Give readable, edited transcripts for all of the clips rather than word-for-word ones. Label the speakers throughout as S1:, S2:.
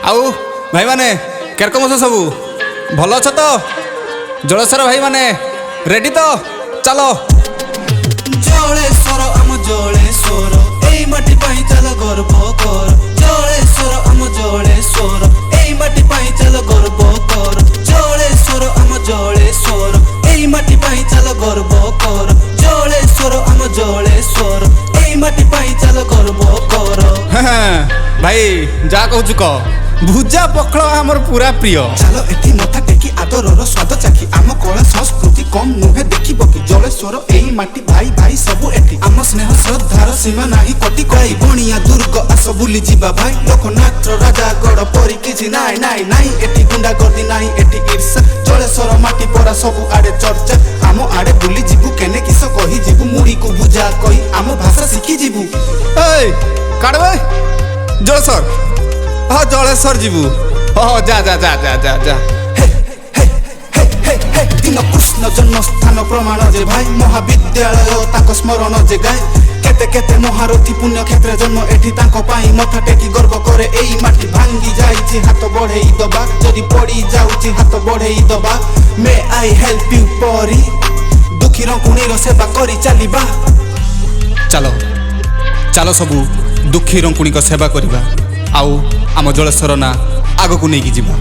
S1: आउ भाई माने केरकम अछ सबू भल अछ तो जलेश्वर भाई माने रेडी तो चलो
S2: जलेश्वर आम जलेश्वर एई माटी पाई चल गर्व कर जलेश्वर आम जलेश्वर एई माटी पाई चल गर्व कर जलेश्वर आम जलेश्वर एई माटी पाई चल गर्व कर जलेश्वर आम जलेश्वर एई माटी पाई चल गर्व कर
S1: भाई जा कहूँ कह भुजा पखड़ आमर पूरा प्रिय
S2: चलो एठी मथा टेकी आदरर स्वाद चाखी आम कला संस्कृति कम नुहे देखिब कि जलेश्वर एई माटी भाई भाई सबु एठी आम स्नेह श्रद्धार सीमा नाही कटी कई बणिया दुर्ग आस बुली जिबा भाई लोकनाथ राजा गड़ परी किछि नाई नाई नाई एठी गुंडा गर्दी नाही एठी ईर्षा जलेश्वर माटी परा सबु आडे चर्चा आम आडे बुली जिबु केने किस कहि जिबु मुड़ी को बुझा कहि आम भाषा शिखी जिबु
S1: ए काडबे जलेश्वर हाँ जलेश्वर जीवु हाँ जा जा जा जा जा जा
S2: दिन कृष्ण जन्म स्थान प्रमाण जे भाई महाविद्यालय ताको स्मरण जे गाय केते केते महारथी पुण्य क्षेत्र जन्म एठी ताको पाई मथा टेकी गर्व करे एई माटी भांगी जाईछि हाथ बढ़ेई दबा जदि पड़ी जाउछि हाथ बढ़ेई दबा मे आई हेल्प यू परी दुखी रंकुणीर सेवा करी चलिबा
S1: चलो चलो सबू दुखी रंकुणी को सेवा करिबा आउ आम जलेश्वर ना आग को नहीं जीवा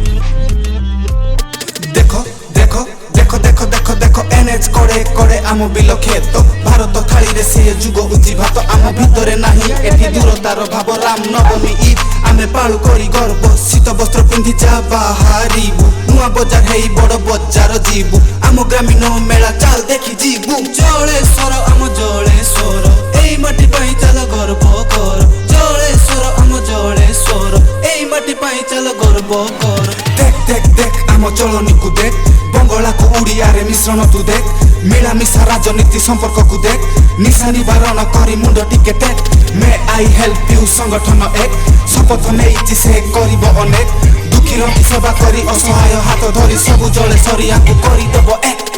S2: देखो देखो देखो देखो देखो देखो एनएच कोड़े कोड़े आम बिल खेत भारत थाली रे से जुग उजी भात आम भितरे नाही एठी दूरतार भाव राम नवमी ईद आमे पाळु करी गर्व शीत वस्त्र पिंधि जा बाहारिबु नुआ बजार हेई बड़ बजार जीबु आम ग्रामीण मेला चाल देखि जीबु जलेश्वर आम जलेश्वर एई माटी पाई चल गर्व कर जलेश्वर आम जलेश्वर एई माटी पाई चल गर्व कर देख देख देख आम चलनी को देख बंगला को उड़िया रे मिश्रण तू देख मिला मिशा राजनीति संपर्क को देख निशा निवारण करी मुंड टिके टेक मे आई हेल्प यू संगठन एक शपथ नेइछि से करिब अनेक दुखी रखी सेवा करी असहाय हाथ धरी सबु जलेश्वरिया को करी देब एक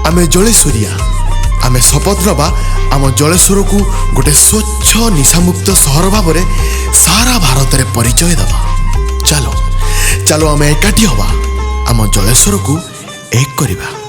S3: आमे जलेश्वरिया आमे शपथ नबा आम जलेश्वर को गोटे स्वच्छ निशामुक्त सहर भाव सारा भारत में परिचय दबा चलो चलो आमे एकाठी हवा आम जलेश्वर को एक करिबा।